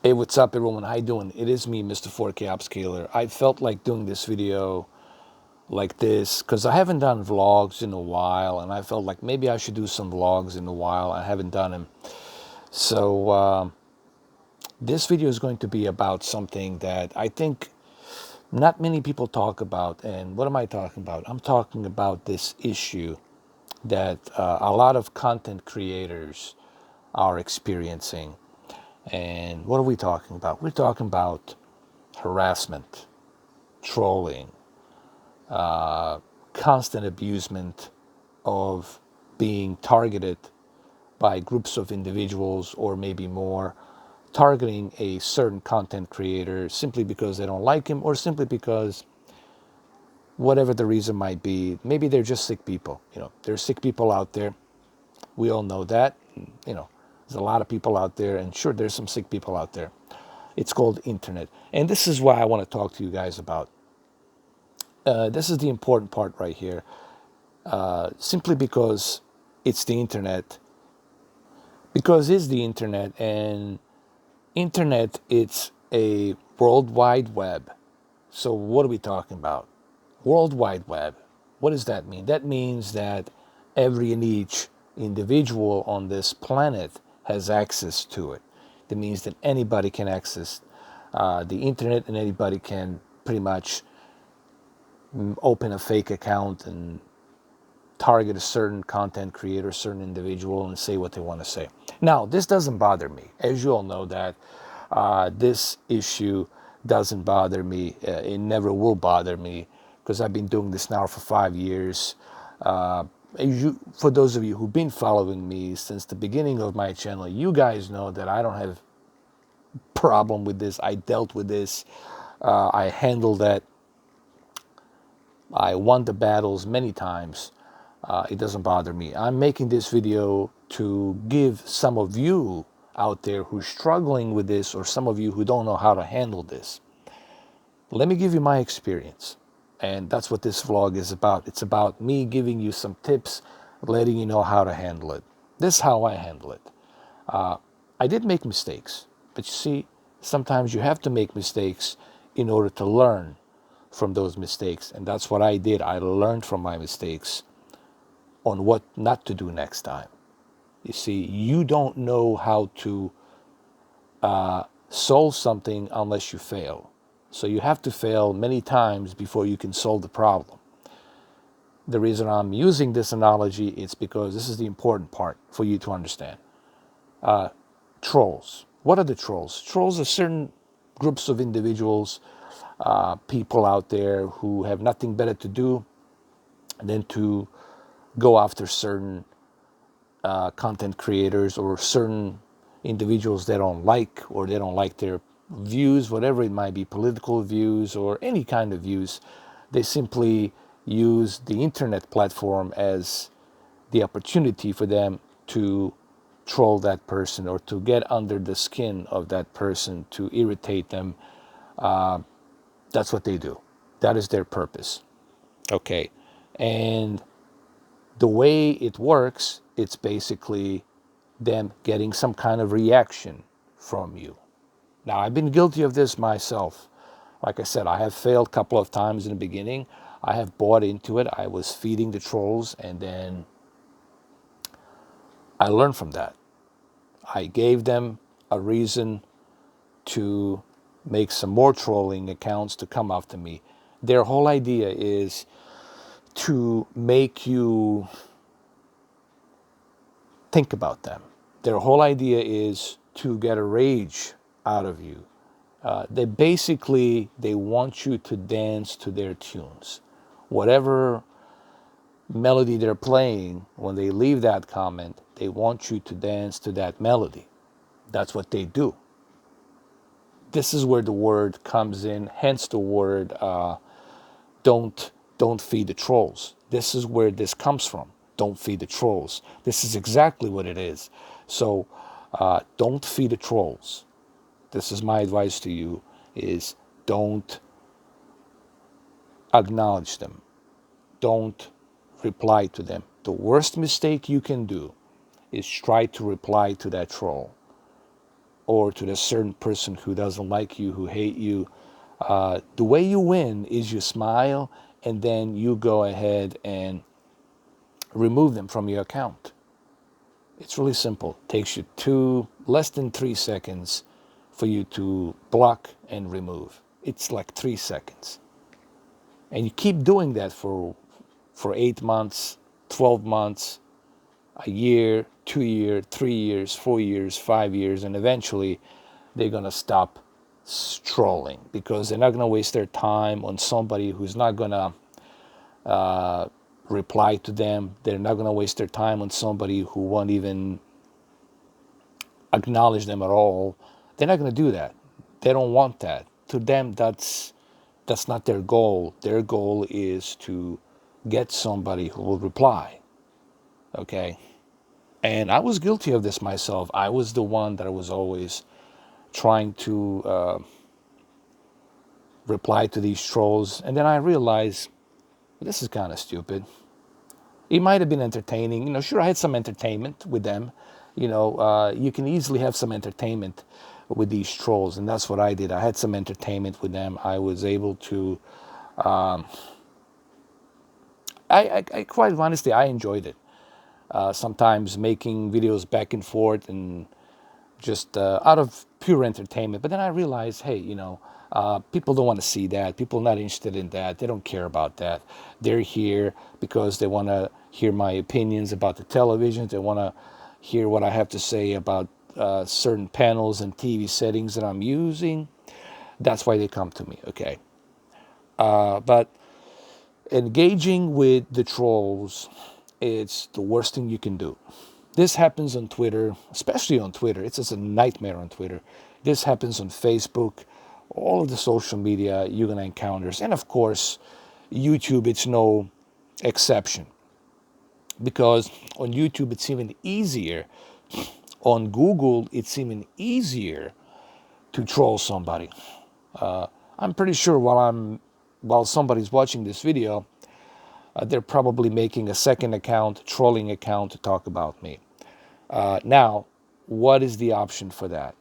Hey, what's up, everyone? How you doing? It is me, Mr. 4K Upscaler. I felt like doing this video like this because I haven't done vlogs in a while, and I felt like maybe I should do some vlogs in a while. I haven't done them. So this video is going to be about something that I think not many people talk about. And what am I talking about? I'm talking about this issue that a lot of content creators are experiencing. And what are we talking about? We're talking about harassment, trolling, constant abusement of being targeted by groups of individuals or maybe more, targeting a certain content creator simply because they don't like him or simply because whatever the reason might be, maybe they're just sick people. There's sick people out there. We all know that. There's a lot of people out there, and sure, there's some sick people out there. It's called internet. And this is why I want to talk to you guys about. This is the important part right here. Simply because it's the internet. Because it's the internet, and internet, it's a World Wide Web. So what are we talking about? World Wide Web. What does that mean? That means that every and each individual on this planet has access to it. That means that anybody can access the internet, and anybody can pretty much open a fake account and target a certain content creator, a certain individual, and say what they want to say. Now, this doesn't bother me. As you all know that this issue doesn't bother me. It never will bother me because I've been doing this now for 5 years. For those of you who've been following me since the beginning of my channel, you guys know that I don't have problem with this. I dealt with this. I handled that. I won the battles many times. It doesn't bother me. I'm making this video to give some of you out there who's struggling with this, or some of you who don't know how to handle this. Let me give you my experience. And that's what this vlog is about. It's about me giving you some tips, letting you know how to handle it. This is how I handle it. I did make mistakes, but you see, sometimes you have to make mistakes in order to learn from those mistakes. And that's what I did. I learned from my mistakes on what not to do next time. You see, you don't know how to solve something unless you fail. So you have to fail many times before you can solve the problem. The reason I'm using this analogy is because this is the important part for you to understand. Trolls. What are the trolls? Trolls are certain groups of individuals, people out there who have nothing better to do than to go after certain content creators or certain individuals they don't like, or they don't like their views, whatever it might be, political views or any kind of views. They simply use the internet platform as the opportunity for them to troll that person or to get under the skin of that person, to irritate them. That's what they do. That is their purpose. Okay. And the way it works, it's basically them getting some kind of reaction from you. Now, I've been guilty of this myself. Like I said, I have failed a couple of times in the beginning. I have bought into it. I was feeding the trolls, and then I learned from that. I gave them a reason to make some more trolling accounts to come after me. Their whole idea is to make you think about them. Their whole idea is to get a rage out of you. They want you to dance to their tunes. Whatever melody they're playing, when they leave that comment, they want you to dance to that melody. That's what they do. This is where the word comes in, hence the word don't feed the trolls. This is where this comes from. Don't feed the trolls. This is exactly what it is. So don't feed the trolls. This is my advice to you, is don't acknowledge them. Don't reply to them. The worst mistake you can do is try to reply to that troll. or to the certain person who doesn't like you, who hate you, the way you win is you smile and then you go ahead and remove them from your account. It's really simple. It takes you less than 3 seconds for you to block and remove. It's like 3 seconds. And you keep doing that for 8 months, 12 months, a year, 2 years, 3 years, 4 years, 5 years, and eventually they're going to stop trolling because they're not going to waste their time on somebody who's not going to reply to them. They're not going to waste their time on somebody who won't even acknowledge them at all. They're not going to do that. They don't want that. To them, that's not their goal. Their goal is to get somebody who will reply. Okay? And I was guilty of this myself. I was the one that was always trying to reply to these trolls. And then I realized, this is kind of stupid. It might have been entertaining. Sure, I had some entertainment with them. You can easily have some entertainment with these trolls, and that's what I did. I had some entertainment with them. I was able to, I quite honestly, I enjoyed it. Sometimes making videos back and forth and just out of pure entertainment. But then I realized, hey, people don't want to see that. People are not interested in that. They don't care about that. They're here because they want to hear my opinions about the television. They want to hear what I have to say about certain panels and TV settings that I'm using. That's why they come to me, okay? But engaging with the trolls, it's the worst thing you can do. This happens on Twitter, especially on Twitter. It's just a nightmare on Twitter. This happens on Facebook, all of the social media you're going to encounter. And of course, YouTube, it's no exception. Because on YouTube, it's even easier. On Google, it's even easier to troll somebody. I'm pretty sure while somebody's watching this video, they're probably making a second account, trolling account to talk about me. Now, what is the option for that?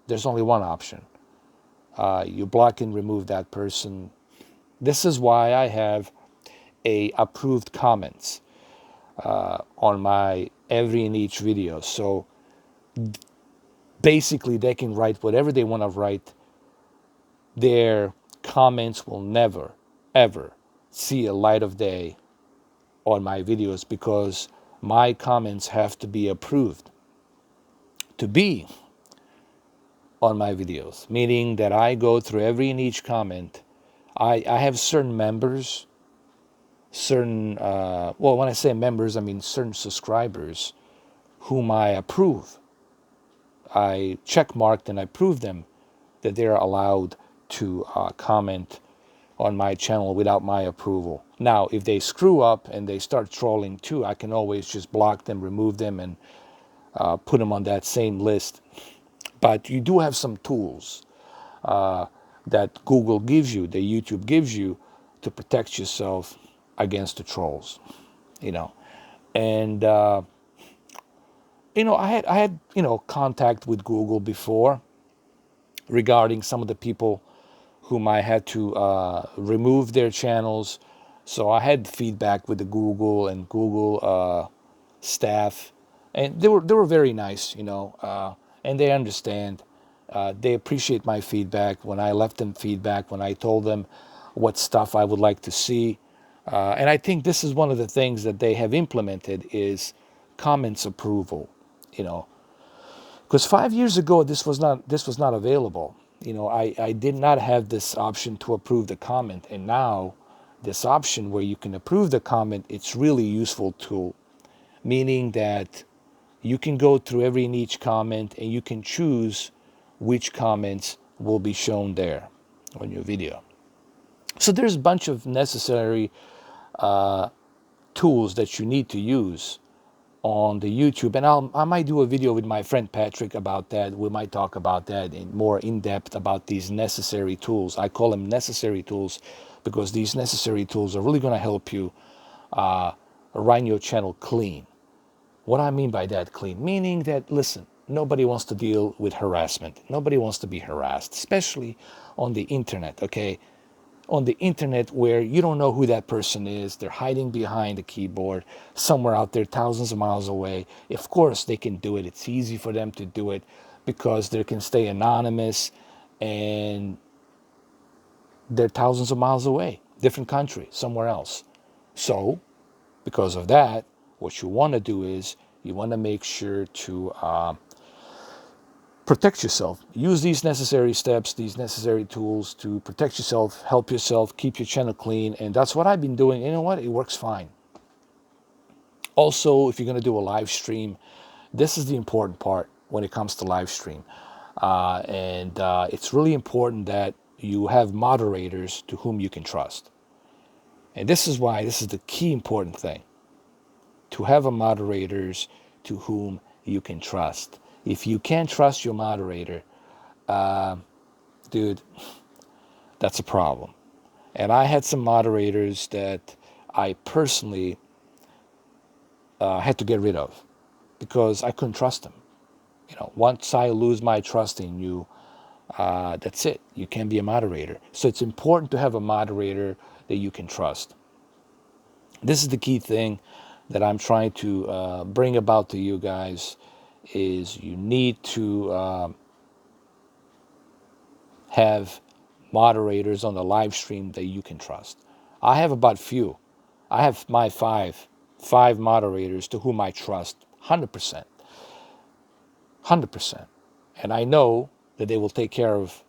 There's only one option. You block and remove that person. This is why I have approved comments on my every and each video. So basically, they can write whatever they want to write. Their comments will never, ever see a light of day on my videos because my comments have to be approved to be on my videos, meaning that I go through every and each comment. I have certain members, when I say members, I mean certain subscribers whom I approve. I check marked and I prove them that they're allowed to comment on my channel without my approval. Now, if they screw up and they start trolling too, I can always just block them, remove them, and put them on that same list. But you do have some tools that Google gives you, that YouTube gives you, to protect yourself against the trolls. And I had contact with Google before regarding some of the people whom I had to remove their channels. So I had feedback with the Google and Google staff, and they were very nice, and they understand. They appreciate my feedback when I left them feedback, when I told them what stuff I would like to see. And I think this is one of the things that they have implemented is comments approval, because 5 years ago this was not available. I did not have this option to approve the comment, and now this option where you can approve the comment, it's really useful tool, meaning that you can go through every and each comment and you can choose which comments will be shown there on your video. So there's a bunch of necessary tools that you need to use on the YouTube, and I might do a video with my friend Patrick about that. We might talk about that in depth about these necessary tools. I call them necessary tools because these necessary tools are really going to help you run your channel clean. What I mean by that clean, meaning that, listen, Nobody wants to deal with harassment. Nobody wants to be harassed, especially on the internet, okay? On the internet where you don't know who that person is. They're hiding behind a keyboard somewhere out there thousands of miles away. Of course they can do it. It's easy for them to do it because they can stay anonymous, and they're thousands of miles away, different country, somewhere else. So because of that, what you want to do is you want to make sure to protect yourself. Use these necessary steps, these necessary tools to protect yourself, help yourself, keep your channel clean. And that's what I've been doing. You know what? It works fine. Also, if you're going to do a live stream, this is the important part when it comes to live stream. It's really important that you have moderators to whom you can trust. And this is why this is the key important thing. To have a moderators to whom you can trust. If you can't trust your moderator, dude, that's a problem. And I had some moderators that I personally had to get rid of because I couldn't trust them. You know, once I lose my trust in you, that's it. You can't be a moderator. So it's important to have a moderator that you can trust. This is the key thing that I'm trying to bring about to you guys is you need to have moderators on the live stream that you can trust. I have about few. I have my five moderators to whom I trust 100%. 100%. And I know that they will take care of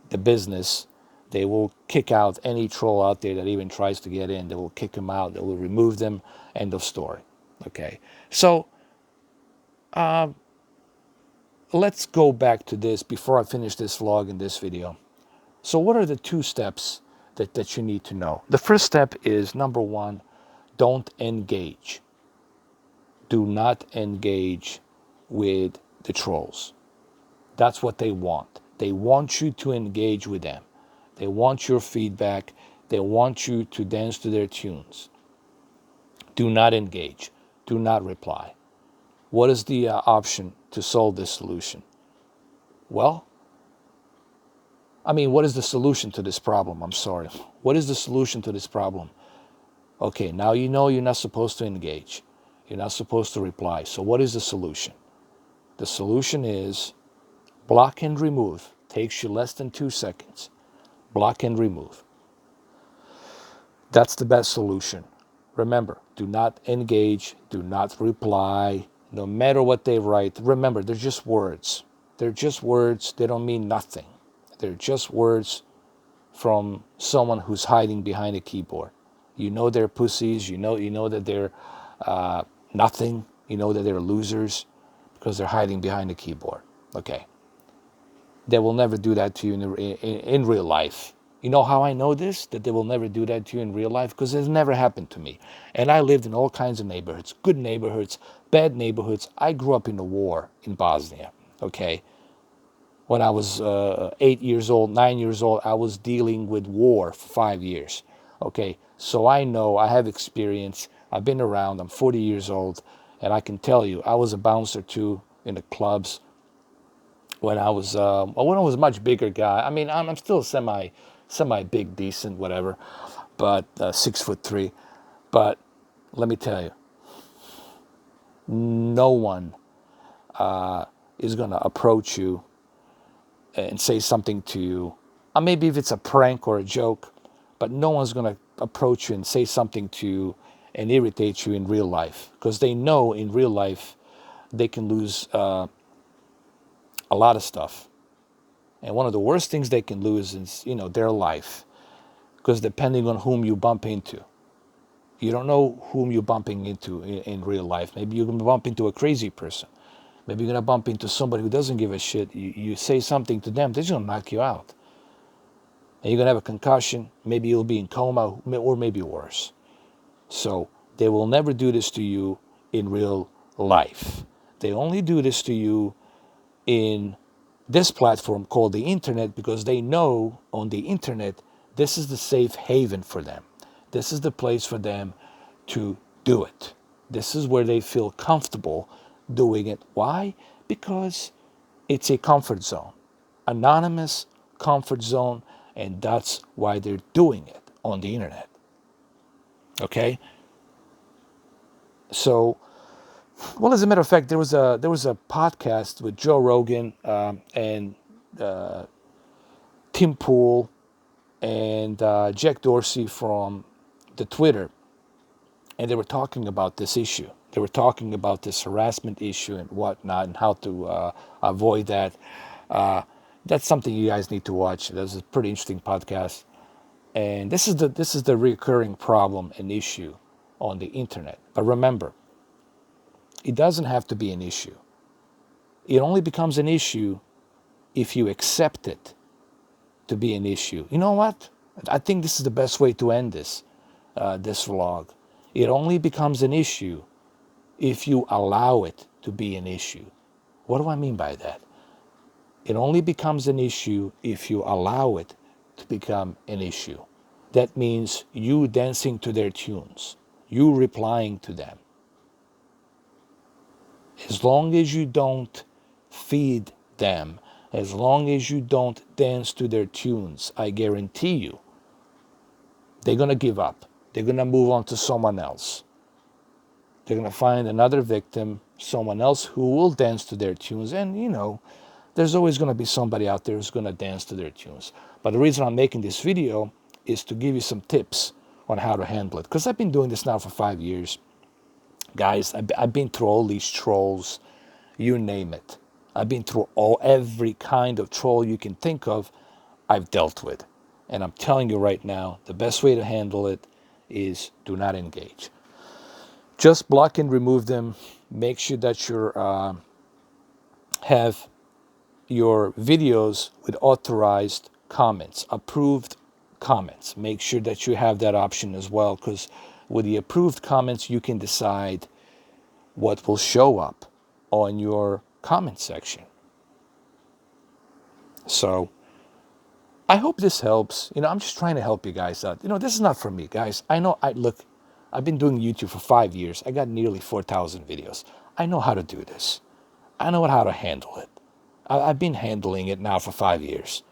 the business. They will kick out any troll out there that even tries to get in. They will kick them out. They will remove them. End of story. Okay. So let's go back to this before I finish this vlog and this video. So what are the 2 steps that you need to know? The first step is, number 1, don't engage. Do not engage with the trolls. That's what they want. They want you to engage with them. They want your feedback. They want you to dance to their tunes. Do not engage. Do not reply. What is the option to solve this solution? Well, what is the solution to this problem? I'm sorry. What is the solution to this problem? Okay, now you know you're not supposed to engage. You're not supposed to reply. So what is the solution? The solution is block and remove. Takes you less than 2 seconds. Block and remove. That's the best solution. Remember, do not engage. Do not reply. No matter what they write. Remember, they're just words. They're just words. They don't mean nothing. They're just words from someone who's hiding behind a keyboard. You know they're pussies. You know that they're nothing. You know that they're losers because they're hiding behind a keyboard. Okay. They will never do that to you in real life. You know how I know this? That they will never do that to you in real life? Because it's never happened to me. And I lived in all kinds of neighborhoods. Good neighborhoods, bad neighborhoods. I grew up in the war in Bosnia. Okay. When I was 8 years old, 9 years old, I was dealing with war for 5 years. Okay, so I know, I have experience. I've been around. I'm 40 years old, and I can tell you, I was a bouncer too in the clubs. When I was a much bigger guy. I'm still semi big, decent, whatever, but 6'3". But let me tell you, no one is gonna approach you and say something to you. Maybe if it's a prank or a joke, but no one's going to approach you and say something to you and irritate you in real life, because they know in real life they can lose a lot of stuff. And one of the worst things they can lose is, their life, because depending on whom you bump into, you don't know whom you're bumping into in real life. Maybe you're going to bump into a crazy person. Maybe you're going to bump into somebody who doesn't give a shit. You say something to them, they're just going to knock you out. And you're going to have a concussion. Maybe you'll be in coma, or maybe worse. So they will never do this to you in real life. They only do this to you in this platform called the internet, because they know on the internet, this is the safe haven for them. This is the place for them to do it. This is where they feel comfortable doing it. Why? Because it's a comfort zone, anonymous comfort zone, and that's why they're doing it on the internet. Okay? So, well, as a matter of fact, there was a podcast with Joe Rogan and Tim Pool and Jack Dorsey from the Twitter, and they were talking about this issue. They were talking about this harassment issue and whatnot, and how to avoid that. Uh, that's something you guys need to watch. That's a pretty interesting podcast, and this is the recurring problem and issue on the internet. But remember, it doesn't have to be an issue. It only becomes an issue if you accept it to be an issue. You know what? I think this is the best way to end this vlog. It only becomes an issue if you allow it to be an issue. What do I mean by that? It only becomes an issue if you allow it to become an issue. That means you dancing to their tunes, you replying to them. As long as you don't feed them, as long as you don't dance to their tunes, I guarantee you, they're going to give up. They're going to move on to someone else. They're going to find another victim, someone else who will dance to their tunes. And, there's always going to be somebody out there who's going to dance to their tunes. But the reason I'm making this video is to give you some tips on how to handle it. Because I've been doing this now for 5 years. Guys, I've been through all these trolls, you name it. I've been through every kind of troll you can think of, I've dealt with. And I'm telling you right now, the best way to handle it is do not engage. Just block and remove them. Make sure that you have your videos with authorized comments, approved comments. Make sure that you have that option as well, because with the approved comments, you can decide what will show up on your comment section. So I hope this helps. I'm just trying to help you guys out. This is not for me, guys. I know, I've been doing YouTube for 5 years. I got nearly 4,000 videos. I know how to do this. I know how to handle it. I've been handling it now for 5 years.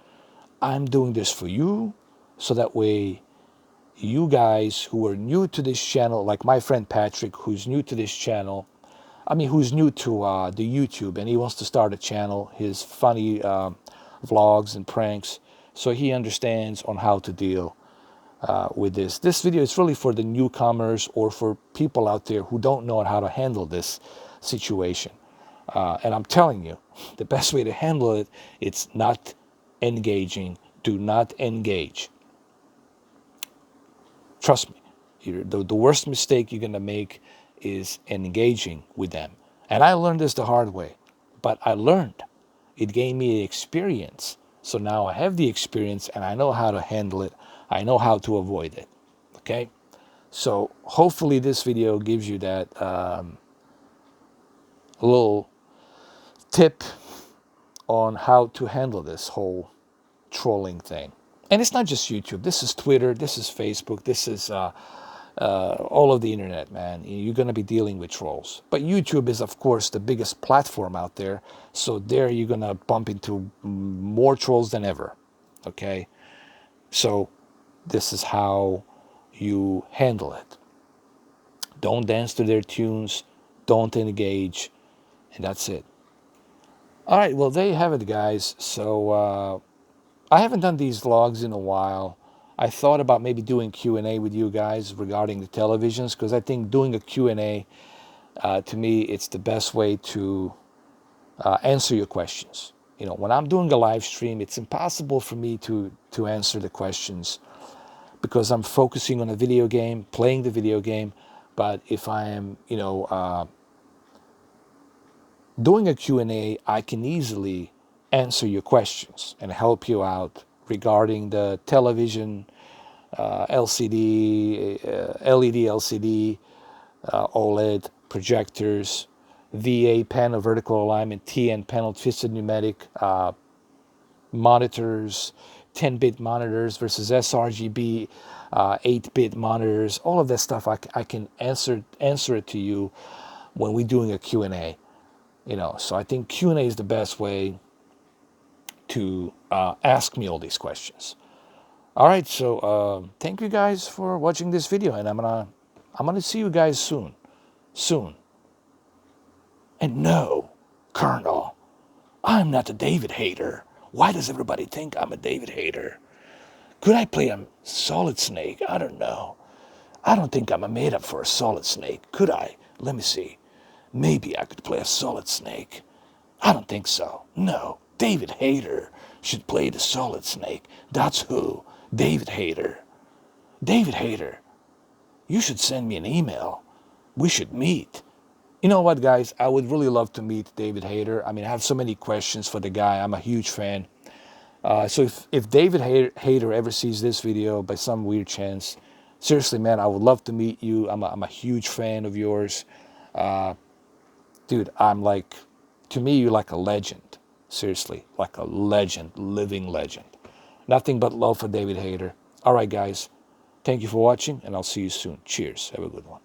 I'm doing this for you, so that way you guys who are new to this channel, like my friend Patrick, who's new to this channel, who's new to the YouTube, and he wants to start a channel, his funny vlogs and pranks, so he understands on how to deal with this. This video is really for the newcomers or for people out there who don't know how to handle this situation. And I'm telling you, the best way to handle it, it's not engaging. Do not engage. Trust me. The worst mistake you're going to make is engaging with them. And I learned this the hard way. But I learned. It gave me experience. So now I have the experience and I know how to handle it. I know how to avoid it. Okay? So hopefully this video gives you that little tip on how to handle this whole trolling thing. And it's not just YouTube. This is Twitter. This is Facebook. This is all of the internet, man. You're going to be dealing with trolls. But YouTube is, of course, the biggest platform out there. So there you're going to bump into more trolls than ever. Okay? So this is how you handle it. Don't dance to their tunes. Don't engage. And that's it. All right, well, there you have it, guys. So I haven't done these vlogs in a while. I thought about maybe doing Q&A with you guys regarding the televisions, because I think doing a Q&A, to me, it's the best way to answer your questions. When I'm doing a live stream, it's impossible for me to answer the questions because I'm focusing on a video game, playing the video game. But if I am, doing a Q&A, I can easily answer your questions and help you out regarding the television, LCD, LED, LCD, OLED projectors, VA panel vertical alignment, TN panel twisted pneumatic monitors, 10-bit monitors versus sRGB 8-bit monitors. All of that stuff I can answer it to you when we're doing a Q&A. So I think Q&A is the best way to ask me all these questions. All right, so thank you guys for watching this video, and I'm gonna see you guys soon. And no, Colonel, I'm not a David hater. Why does everybody think I'm a David hater? Could I play a Solid Snake? I don't know. I don't think I'm made up for a Solid Snake. Could I? Let me see. Maybe I could play a Solid Snake. I don't think so. No, David Hayter should play the Solid Snake. That's who. David Hayter. David Hayter, you should send me an email. We should meet. You know what, guys? I would really love to meet David Hayter. I mean, I have so many questions for the guy. I'm a huge fan. So if David Hayter ever sees this video by some weird chance, seriously, man, I would love to meet you. I'm a huge fan of yours. Dude, to me, you're like a legend. Seriously, like a legend, living legend. Nothing but love for David Hayter. All right, guys. Thank you for watching, and I'll see you soon. Cheers. Have a good one.